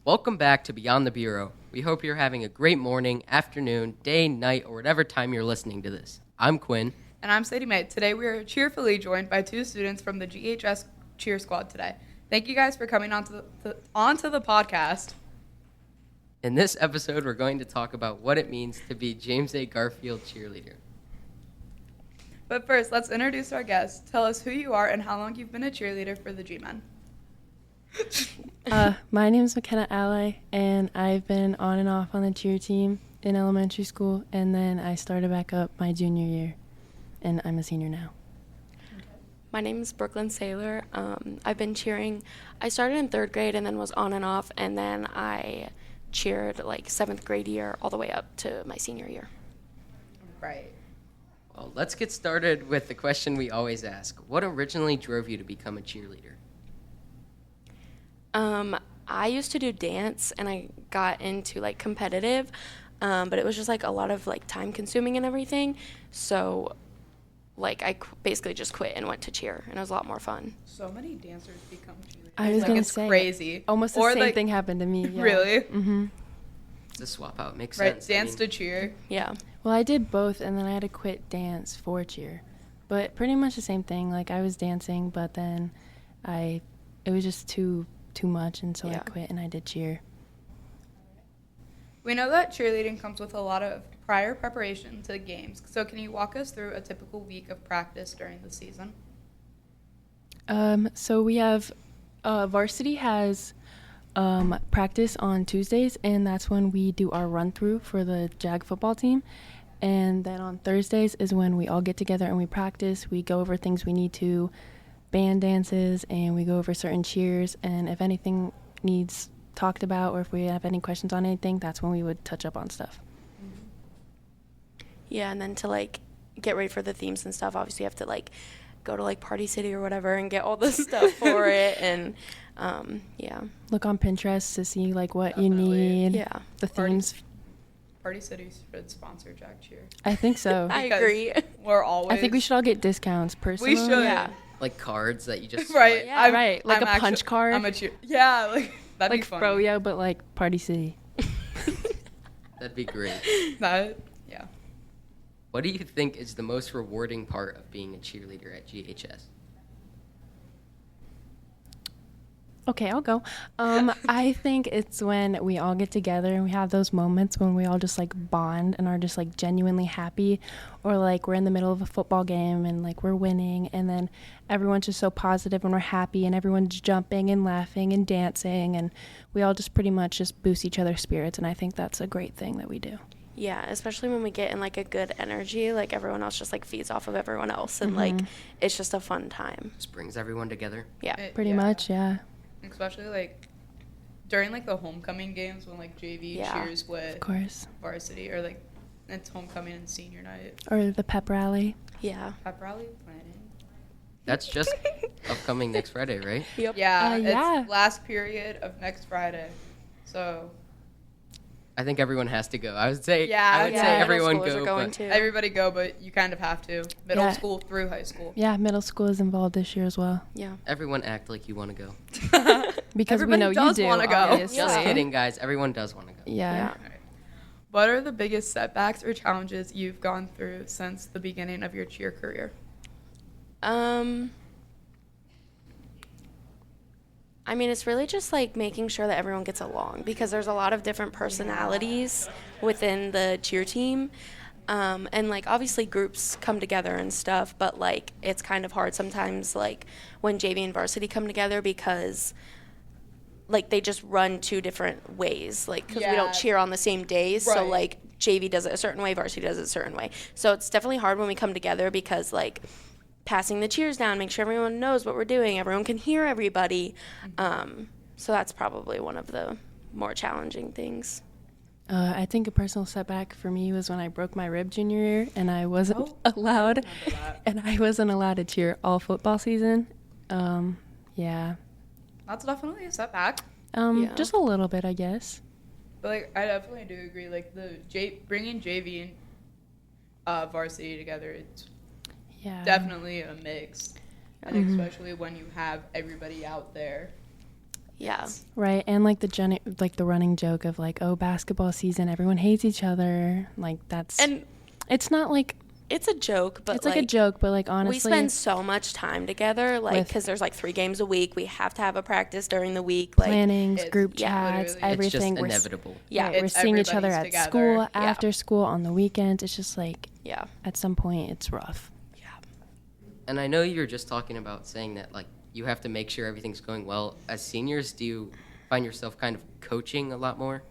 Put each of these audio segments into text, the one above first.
Welcome back to Beyond the Bureau. We hope you're having a great morning, afternoon, day, night, or whatever time you're listening to this. I'm Quinn. And I'm Sadie Mae. Today we are cheerfully joined by two students from the GHS Cheer squad today. Thank you guys for coming onto the podcast. In this episode, we're going to talk about what it means to be James A Garfield Cheerleader. But first, let's introduce our guests. Tell us who you are and how long you've been a cheerleader for the G-Men. My name is McKenna and Alai, and I've been on and off on the cheer team in elementary school, and then I started back up my junior year, and I'm a senior now. My name is Brooklynn Saylor. I've been cheering. I started in 3rd grade and then was on and off, and then I cheered like 7th grade year all the way up to my senior year. Right. Well, let's get started with the question we always ask. What originally drove you to become a cheerleader? I used to do dance, and I got into like competitive, but it was just like a lot of like time consuming and everything. So like I basically just quit and went to cheer, and it was a lot more fun. So many dancers become cheerleaders. I was going to it's say, crazy. Almost the same thing happened to me. Yeah. Really? Mm-hmm. It's a swap out. Makes Right, sense. dance to cheer. Yeah. Well, I did both, and then I had to quit dance for cheer. But pretty much the same thing. Like, I was dancing, but then it was just too much, and so I quit and I did cheer. We know that cheerleading comes with a lot of prior preparation to games. So can you walk us through a typical week of practice during the season? So we have varsity has practice on Tuesdays, and that's when we do our run-through for the JAG football team. And then on Thursdays is when we all get together and we practice. We go over things we need to, band dances, and we go over certain cheers. And if anything needs talked about or if we have any questions on anything, that's when we would touch up on stuff. Yeah, and then to like get ready for the themes and stuff, obviously you have to like go to like Party City or whatever and get all the stuff for it, and yeah. Look on Pinterest to see like what Definitely. you need. Yeah. The themes. Party City should sponsor Jack Cheer. I think so. I Because agree. We're always. I think we should all get discounts personally. We should. Yeah. Like cards that you just Right. swipe. Yeah. Right, like a punch card. I'm a cheer. Yeah, like that'd Like be fun. Froyo, but like Party City. That'd be great. That. Yeah. What do you think is the most rewarding part of being a cheerleader at GHS? Okay, I'll go. I think it's when we all get together and we have those moments when we all just like bond and are just like genuinely happy, or like we're in the middle of a football game and like we're winning, and then everyone's just so positive and we're happy and everyone's jumping and laughing and dancing, and we all just pretty much just boost each other's spirits, and I think that's a great thing that we do. Yeah, especially when we get in like a good energy, like everyone else just like feeds off of everyone else, and like it's just a fun time. Just brings everyone together. Yeah. Pretty much, yeah. Especially like during like the homecoming games when like JV cheers with Of course. varsity, or like it's homecoming and senior night. Or the pep rally. Yeah. Pep rally planning. That's just upcoming next Friday, right? Yep. Yeah, yeah. it's last period of next Friday. So I think everyone has to go. I would say Yeah, say everyone middle schoolers go, are going but too. everybody go, but you kind of have to. Middle Yeah. school through high school. Yeah, middle school is involved this year as well. Yeah. everyone act like you want to go. Because Everybody we know you does do. wanna go. Obviously. Just Yeah. kidding, guys. Everyone does want to go. Yeah. Yeah. Alright. What are the biggest setbacks or challenges you've gone through since the beginning of your cheer career? I mean, it's really just like making sure that everyone gets along, because there's a lot of different personalities within the cheer team. And like obviously groups come together and stuff, but like it's kind of hard sometimes like when JV and varsity come together, because like they just run 2 different ways, like because we Yeah. don't cheer on the same days. So Right. like JV does it a certain way, varsity does it a certain way. So it's definitely hard when we come together, because like passing the cheers down, make sure everyone knows what we're doing, everyone can hear everybody. So that's probably one of the more challenging things. I think a personal setback for me was when I broke my rib junior year and I wasn't allowed, and I wasn't allowed to cheer all football season. Yeah. That's definitely a setback. Yeah. Just a little bit, I guess. But like, I definitely do agree. Like bringing JV and varsity together, it's Yeah. definitely a mix, and especially when you have everybody out there. Yeah. Right, and like the running joke of like, oh, basketball season, everyone hates each other. Like that's, And it's not like, it's a joke, but it's like a joke, but like honestly, we spend so much time together, like because there's like 3 games a week. We have to have a practice during the week, like plannings, group yeah, chats, literally. everything. It's just inevitable. Yeah, we're seeing each other everybody's at together. school, Yeah. after school, on the weekends. It's just like, yeah, at some point, it's rough. yeah. And I know you were just talking about saying that, like, you have to make sure everything's going well. As seniors, do you find yourself kind of coaching a lot more?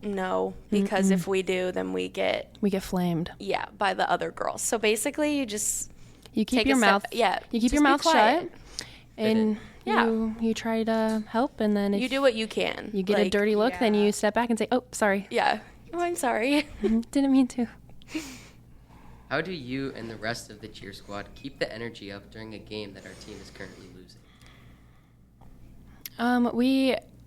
No, because if we do, then we get flamed. by the other girls. So basically, you just You keep take your a step- mouth, yeah, you keep just your be mouth quiet. shut, and Yeah. you try to help, and then if You do what you can. you get a Like, dirty look, then yeah. you step back and say, oh, sorry, Yeah. Oh, I'm sorry. didn't mean to. How do you and the rest of the cheer squad keep the energy up during a game that our team is currently losing?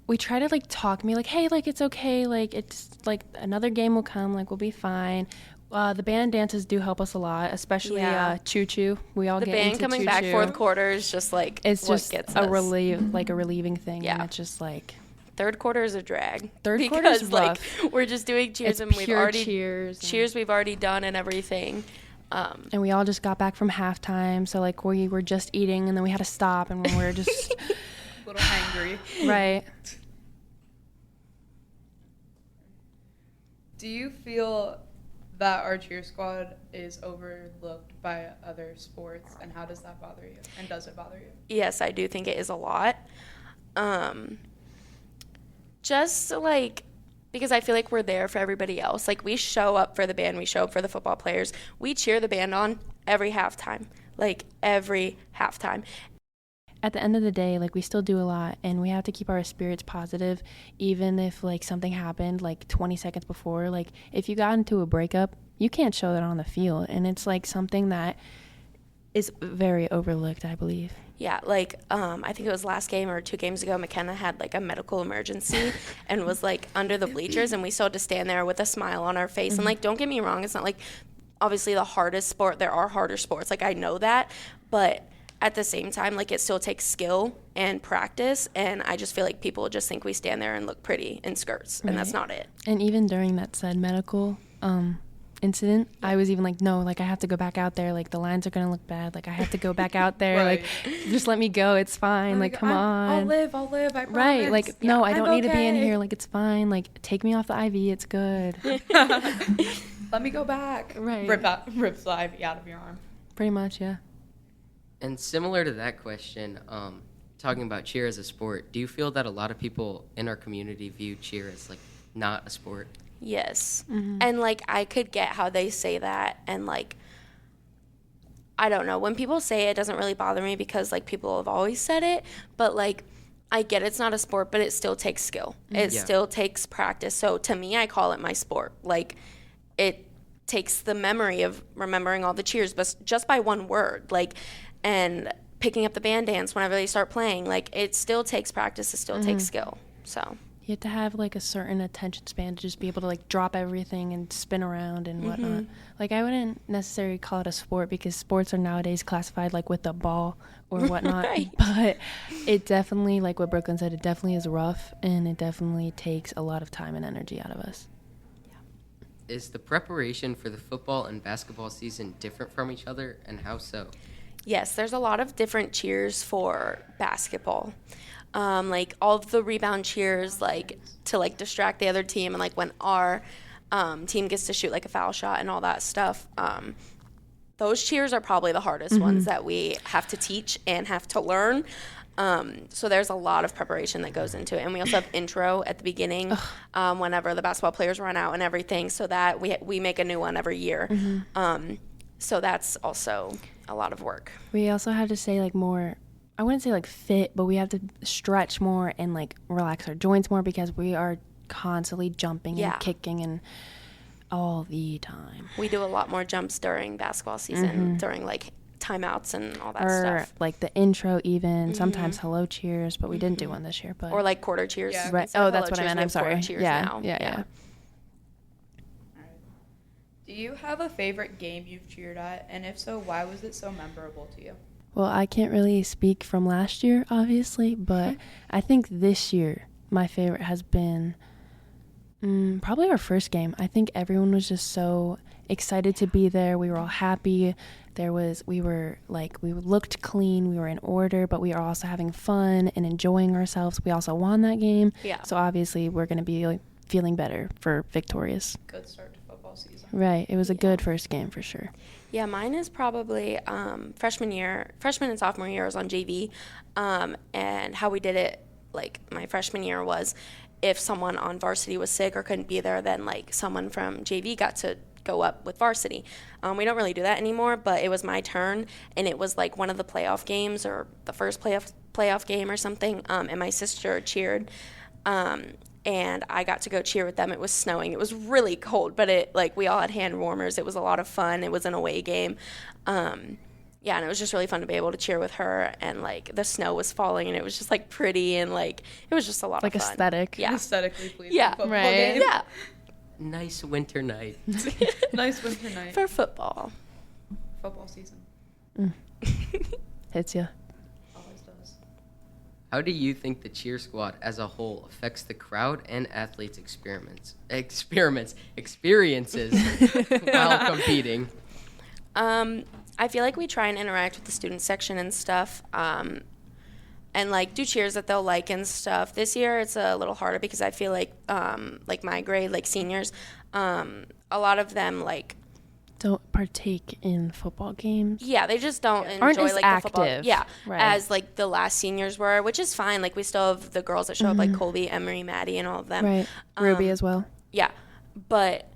We try to like talk me like, hey, like it's okay, like it's like another game will come, like we'll be fine. The band dances do help us a lot, especially Yeah. Choo Choo. We all The get band into coming Choo back Choo. fourth quarter is just like It's what just gets a us. relieving thing. Yeah. And it's just like Third quarter is a drag. Third quarter's because like rough. we're just doing cheers it's and we've pure already cheers. we've already done and everything. And we all just got back from halftime, so like we were just eating, and then we had to stop, and we were just A little hangry. right. Do you feel that our cheer squad is overlooked by other sports, and how does that bother you? And does it bother you? Yes, I do think it is a lot. Just like because I feel like we're there for everybody else. Like we show up for the band, we show up for the football players. We cheer the band on every halftime. Like every halftime. At the end of the day, like we still do a lot, and we have to keep our spirits positive, even if like something happened like 20 seconds before. Like if you got into a breakup, you can't show that on the field, and it's like something that is very overlooked, I believe. Yeah, like I think it was last game or 2 games ago, McKenna had like a medical emergency and was like under the bleachers, and we still had to stand there with a smile on our face. And like, don't get me wrong, it's not like obviously the hardest sport. There are harder sports, like I know that, but at the same time, like it still takes skill and practice. And I just feel like people just think we stand there and look pretty in skirts, and that's not it. And even during that said medical incident, I was even like, no, like I have to go back out there, like the lines are gonna look bad, like I have to go back out there. Right. Like just let me go, it's fine, like come on. I'll live, I promise. Right, like no, I don't I'm need to be in okay. here, like it's fine, like take me off the IV, it's good. Let me go back. Right. Rip the IV out of your arm. Pretty much, yeah. And similar to that question, talking about cheer as a sport, do you feel that a lot of people in our community view cheer as like not a sport? Yes. And like I could get how they say that, and like I don't know, when people say it doesn't really bother me because like people have always said it, but like I get it's not a sport, but it still takes skill. It Yeah. still takes practice. So to me, I call it my sport. Like it takes the memory of remembering all the cheers, but just by one word, like, and picking up the band dance whenever they start playing. Like it still takes practice. It still takes skill. So You have to have like a certain attention span to just be able to like drop everything and spin around and whatnot. Like I wouldn't necessarily call it a sport because sports are nowadays classified like with a ball or whatnot. Right. But it definitely, like what Brooklyn said, it definitely is rough, and it definitely takes a lot of time and energy out of us. Is the preparation for the football and basketball season different from each other, and how so? yes, there's a lot of different cheers for basketball. Like all of the rebound cheers, like to like distract the other team, and like when our team gets to shoot like a foul shot and all that stuff. Those cheers are probably the hardest ones that we have to teach and have to learn. So there's a lot of preparation that goes into it, and we also have intro at the beginning whenever the basketball players run out and everything, so that we make a new one every year. So that's also a lot of work. We also have to say like more, I wouldn't say like fit, but we have to stretch more and like relax our joints more because we are constantly jumping Yeah. and kicking and all the time. We do a lot more jumps during basketball season, during like timeouts and all that Or stuff. like the intro even, sometimes hello cheers, but we didn't do one this year. But Or like quarter cheers. Yeah. right. Instead Oh, of that's hello what I cheers, meant. we I'm have quarter sorry. cheers Yeah, now. yeah. Do you have a favorite game you've cheered at? And if so, why was it so memorable to you? Well, I can't really speak from last year, obviously, but I think this year my favorite has been probably our first game. I think everyone was just so excited to be there. We were all happy. We looked clean. We were in order, but we were also having fun and enjoying ourselves. We also won that game. Yeah. So obviously we're going to be feeling better for victorious. Good start to football season. Right. It was a good first game for sure. Yeah, mine is probably freshman and sophomore year I was on JV, and how we did it, like, my freshman year was if someone on varsity was sick or couldn't be there, then, like, someone from JV got to go up with varsity. We don't really do that anymore, but it was my turn, and it was, like, one of the playoff games or the first playoff game or something, and my sister cheered, and I got to go cheer with them. It was snowing. It was really cold, but we all had hand warmers. It was a lot of fun. It was an away game. Yeah, and it was just really fun to be able to cheer with her, and, like, the snow was falling, and it was just, like, pretty, and, like, it was just a lot of fun. Like aesthetic. Yeah. Aesthetically pleasing football right. game. Yeah. Nice winter night. Nice winter night. For football. Football season. Hits ya. Always does. How do you think the cheer squad as a whole affects the crowd and athletes' experiences while competing? I feel like we try and interact with the student section and stuff, and, like, do cheers that they'll like and stuff. This year it's a little harder because I feel like my grade, like seniors, a lot of them, like, don't partake in football games. Yeah, they just don't Aren't enjoy, as like, active. the football. Yeah, right. As, like, the last seniors were, which is fine. Like, we still have the girls that show up, like Colby, Emery, Maddie, and all of them. Right. Ruby as well. Yeah, but,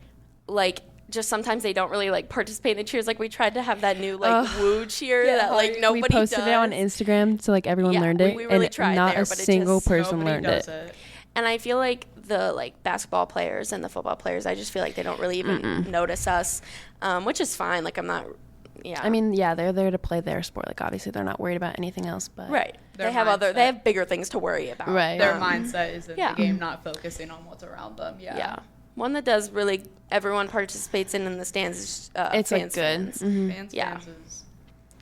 like, just sometimes they don't really, like, participate in the cheers. Like, we tried to have that new, like, woo cheer that, like, nobody We posted does. it on Instagram, so, like, everyone learned it, we really and tried not there, a but it single just- person Nobody learned does it. And I feel like the, like, basketball players and the football players, I just feel like they don't really even notice us, which is fine. Like, I'm not, yeah. I mean, yeah, they're there to play their sport. Like, obviously, they're not worried about anything else. But right. Their They have mindset. they have bigger things to worry about. Right. Their mindset is in Yeah. the game, not focusing on what's around them. Yeah. Yeah. One that does really everyone participates in the stands is it's fans, like good. fans. Fans, Yeah. fans is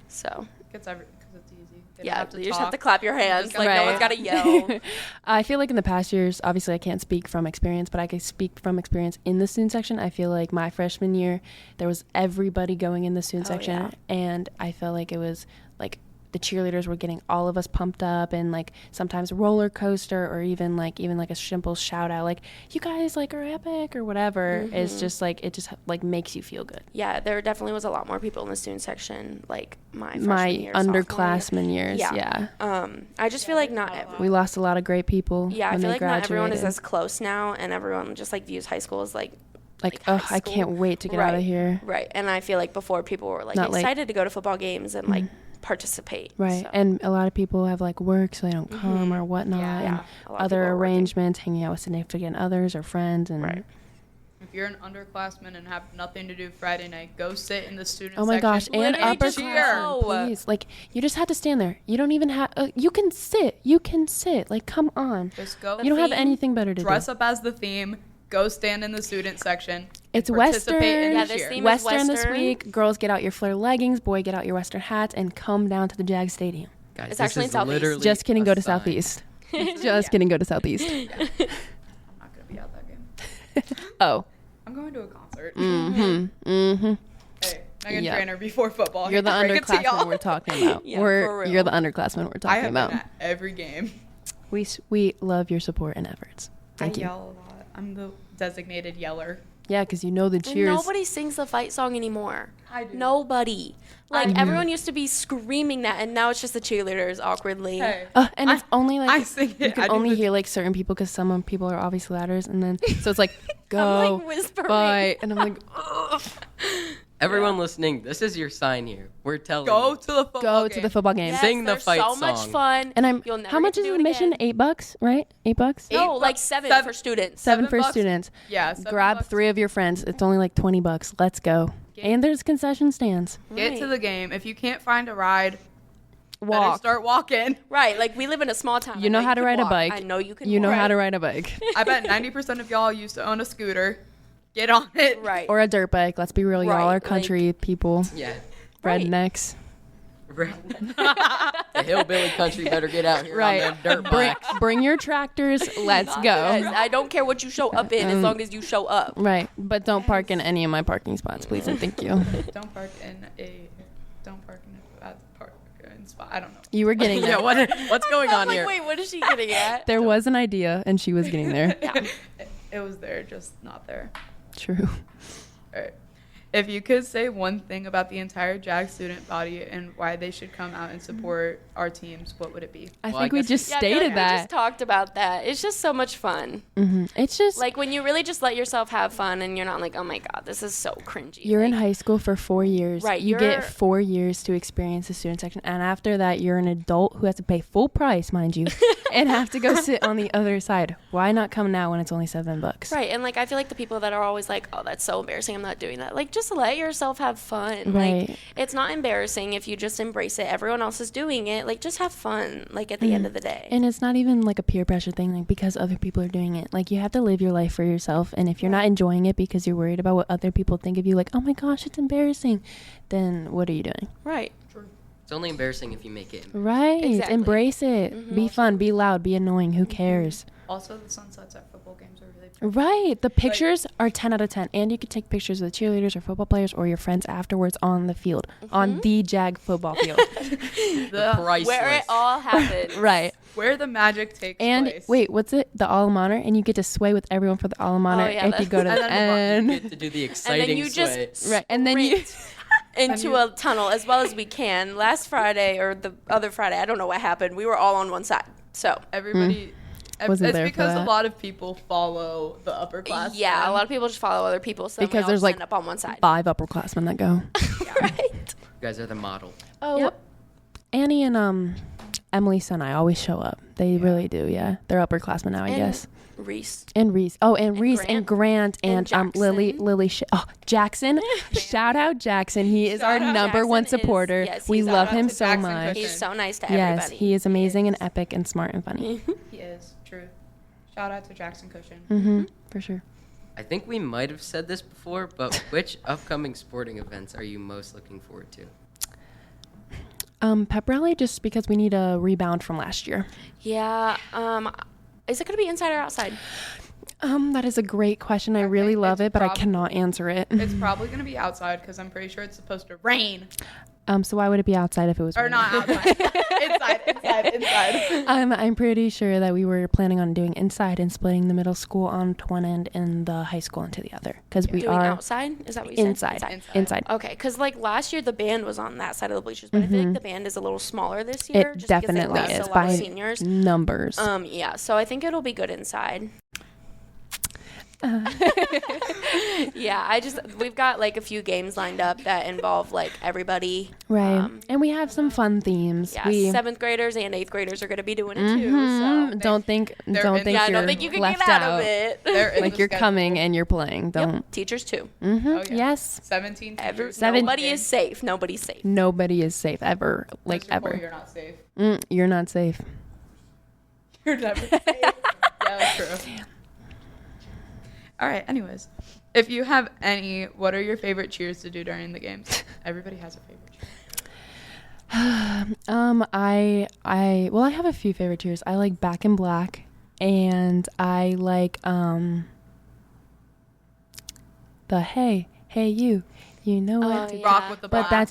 So gets because it's easy. They don't yeah, have to you just have talk. to clap your hands. just Like, Right. no one's got to yell. I feel like in the past years, obviously I can't speak from experience, but I can speak from experience in the student section. I feel like my freshman year, there was everybody going in the student section, yeah. and I felt like it was like the cheerleaders were getting all of us pumped up, and like sometimes a roller coaster, or even like a simple shout out, like, you guys like are epic or whatever. It's just like, it just like makes you feel good. Yeah, there definitely was a lot more people in the student section, like my freshman year, sophomore year. underclassmen years. Yeah. I just feel like not We lost a lot of great people. yeah, I when feel they like not everyone is graduated. as close now, and everyone just like views high school as like oh, high I can't school. wait to get out of Right. here. Right. And I feel like before people were like Not like- excited to go to football games and like participate. Right. So, And a lot of people have like work, so they don't come or whatnot. Yeah. And A lot of other people are working. arrangements, hanging out with significant others or friends. And Right. If you're an underclassman and have nothing to do Friday night, go sit in the student oh my gosh, section. and Literally just upperclassmen, cheer. please. Like, you just have to stand there. You don't even have, you can sit. You can sit. Like, come on. Just go. You don't have theme, anything better to Dress do. up as the theme. Go stand in the student section. It's and participate Western. in Yeah, the this cheer. theme is Western this Western. week. Girls, get out your flare leggings. Boy, get out your Western hats and come down to the Jag Stadium. Guys, It's this actually in is Southeast. literally Just kidding, a go to sign. Southeast. Just kidding, go to Southeast. I'm not gonna be at that game. Oh. I'm going to a concert. Mm-hmm. Hey, Megan Yep. Trainer before football. You're the Hate to break it to y'all. underclassmen we're talking about. Yeah, for real. You're the underclassmen we're I talking have about. been at every game. We love your support and efforts. Thank I you. yell a lot. I'm the designated yeller. Yeah, because you know the And cheers. nobody sings the fight song anymore. I do. Nobody. Like, Mm-hmm. everyone used to be screaming that, and now it's just the cheerleaders awkwardly. Hey, And it's only like I sing it. you can I do only the- hear like certain people because some people are obviously ladders, and then so it's like go like, whispering. bye, and I'm like ugh. Everyone listening, this is your sign here. We're telling go you. to the football go game. to the football game. Yes, Sing the they're fight so much song. fun. And You'll never how much get is to do it admission? again. $8, right? $8. Eight No, like bucks. seven Seven- for students. Seven for $7. students. Yeah. $7. Grab 3 of your friends. It's only like $20. Let's go. And there's concession stands. Get to the game. If you can't find a ride, better Walk. start walking. Right, like we live in a small town. You I know how you to can ride a walk. bike. I know you can. You know walk. how to ride a bike I bet 90% of y'all used to own a scooter. Get on it. Right. or a dirt bike. Let's be real, y'all Right, are country people, Yeah. Right. rednecks. The hillbilly country better get out here Right. on them dirt bikes. Bring your tractors. Let's go. Yes, I don't care what you show up in as long as you show up. Right, but don't park in any of my parking spots, please, and thank you. Don't park in spot. I don't know. You were getting there. Yeah, what's going on Like, here? wait, what is she getting at? There was an idea, and she was getting there. Yeah. It was there, just not there. True. All right. If you could say one thing about the entire JAG student body and why they should come out and support our teams, what would it be? I Well, think I we guess just Yeah, I feel stated like we that. just talked about that. It's just so much fun. It's just Like when you really just let yourself have fun and you're not like, oh my God, this is so cringy. you're in Like, high school for 4 years. Right, You you're- get 4 years to experience the student section, and after that, you're an adult who has to pay full price, mind you, and have to go sit on the other side. Why not come now when it's only $7? Right, and like I feel like the people that are always like, oh, that's so embarrassing, I'm not doing that. Like just let yourself have fun. Right. Like it's not embarrassing if you just embrace it. Everyone else is doing it. Like just have fun. Like at the end of the day. And it's not even like a peer pressure thing, like because other people are doing it. Like you have to live your life for yourself, and if you're not enjoying it because you're worried about what other people think of you, like, oh my gosh, it's embarrassing, then what are you doing? Right. It's only embarrassing if you make it. Right. Exactly. Embrace it. Be fun, be loud, be annoying. Who cares? Also, the sunsets at football games are really pretty. Right. The pictures are 10 out of 10. And you can take pictures of the cheerleaders or football players or your friends afterwards on the field, on the JAG football field. Priceless. Where it all happens. Right. Where the magic takes And place. wait, what's it? The alma mater, and you get to sway with everyone for the alma mater yeah, if you go to that's- the and You end. get to do the And exciting then you sway. just Right, and then you into a tunnel as well as we can. Last Friday or the other Friday, I don't know what happened. We were all on one side. So Everybody. Wasn't It's there for because a that. lot of people follow the upper class. yeah, a lot of people just follow other people. So then we because all there's just like end up on one side. 5 upperclassmen that go. Right. You guys are the model. Oh, Yep. Annie and Emily's son, I always show up. They really do, yeah. They're upperclassmen now, I And guess. Reese. And Reese. Oh, and Reese and Grant and Jackson. Lily. Jackson. Shout out Jackson. He is our Shout out. number one Jackson is- supporter. yes, we he's love shout out him to so Jackson much. Cushion. He's so nice to Yes, everybody. he is amazing and epic and smart and funny. He is. True. Shout out to Jackson Cushion. Mm-hmm. For sure. I think we might have said this before, but which upcoming sporting events are you most looking forward to? Pep rally, just because we need a rebound from last year. Yeah. Is it going to be inside or outside? That is a great question. I really think love it's it, but I prob- cannot answer it. It's probably going to be outside because I'm pretty sure it's supposed to rain. So why would it be outside if it was Or raining? not outside. inside. I'm pretty sure that we were planning on doing inside and splitting the middle school onto one end and the high school into the other, because we Doing are outside? Is that what you said? inside. Okay, because like last year the band was on that side of the bleachers, but I feel like the band is a little smaller this year. It just because they definitely lost is a lot by of seniors. numbers. Yeah, so I think it'll be good inside. Yeah, we've got like a few games lined up that involve like everybody. Right. And we have some fun themes. Yeah, we 7th graders and 8th graders are going to be doing it too. So. don't think they're don't in- think Yeah, I you're don't think you can left get out out. of it. They're in Like the you're schedule. coming and you're playing. Don't. Yep, teachers too. Mm-hmm. Oh, yeah. Yes. 17 teachers. Nobody is safe. Nobody's safe. Nobody is safe ever. Like Mr. Cole, ever. You're not safe. You're not safe. You're never safe. Yeah, that's true. All right. Anyways, if you have any, what are your favorite cheers to do during the games? Everybody has a favorite cheer. I have a few favorite cheers. I like Back in Black, and I like the hey you know what to do. Rock with the But black.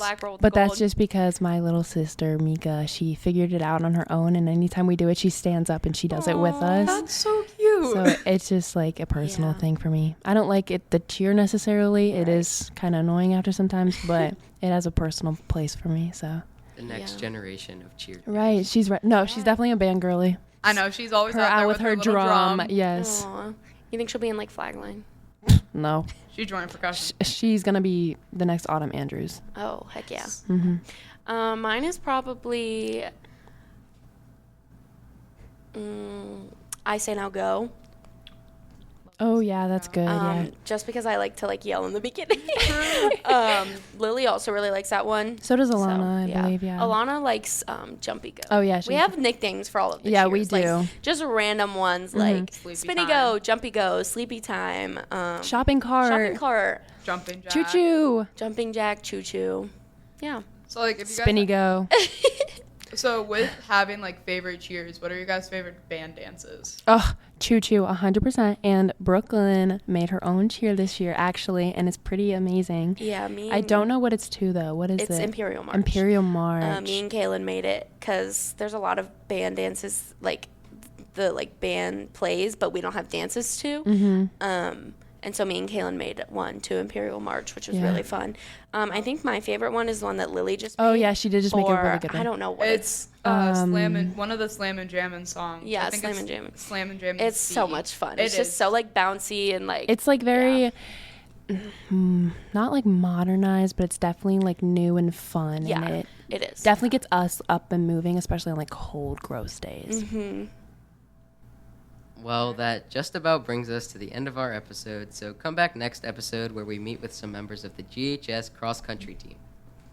that's just because my little sister Mika, she figured it out on her own, and anytime we do it, she stands up and she does it with us. That's so cute. So it's just like a personal Yeah. thing for me. I don't like it the cheer necessarily. It is kind of annoying after sometimes, but it has a personal place for me. So The next Yeah. generation of cheer. right, she's right. No, she's definitely a band girly. I know she's always Her out there out with her little drum. Yes. Aw. You think she'll be in like Flagline? No. She's joining percussion. She's gonna be the next Autumn Andrews. Oh, heck yeah. Mm-hmm. Mine is probably I Say Now Go. Oh yeah, that's good. Yeah. Just because I like to like yell in the beginning. Lily also really likes that one. So does Alana, I believe. Yeah. Alana likes Jumpy Go. Oh, yeah, We she- have nicknames for all of the Yeah, cheers, we like, do. just random ones like Sleepy Spinny Time. Go, Jumpy Go, Sleepy Time, Shopping cart. Shopping Cart, Jumping jack. Choo choo. Jumping Jack, Choo Choo. Yeah. So like if you Spinny guys, go. so with having like favorite cheers, what are your guys' favorite band dances? Oh, Choo Choo, 100%. And Brooklyn made her own cheer this year, actually, and it's pretty amazing. Yeah, I don't know what it's to, though. What is it? It's Imperial March. Imperial March. Me and Kaylin made it because there's a lot of band dances, like the like band plays, but we don't have dances to. Mm-hmm. And so me and Kaylin made one to Imperial March, which was Yeah. really fun. I think my favorite one is the one that Lily just made. Oh, yeah, she did just make a really good one. I don't know what It's one of the Slam and Jammin' songs. Yeah, I think Slam it's and Jammin'. Slam and Jammin'. It's so much fun. It's It just is. so like bouncy and like. It's like very, not like modernized, but it's definitely like new and fun. Yeah, And it is. definitely gets us up and moving, especially on like cold, gross days. Mm-hmm. Well, that just about brings us to the end of our episode, so come back next episode where we meet with some members of the GHS cross-country team.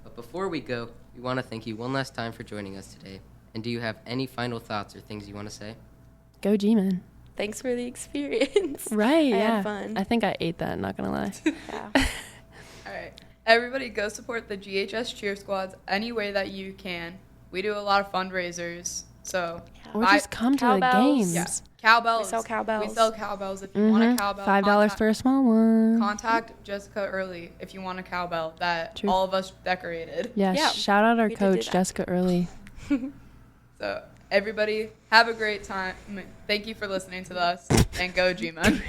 But before we go, we want to thank you one last time for joining us today. And do you have any final thoughts or things you want to say? Go G-Man. Thanks for the experience. Right, I yeah. had fun. I think I ate that, not gonna lie. Yeah. All right. Everybody go support the GHS cheer squads any way that you can. We do a lot of fundraisers. So Or just come to the Cowbells. games. yeah. Cowbells. We sell cowbells. We sell cowbells. If you want a cowbell, $5 for a small one. contact Jessica early if you want a cowbell that True. all of us decorated. Yeah, Yeah, shout out our we did do coach, that. Jessica Early. So everybody have a great time. Thank you for listening to us and go G-Men.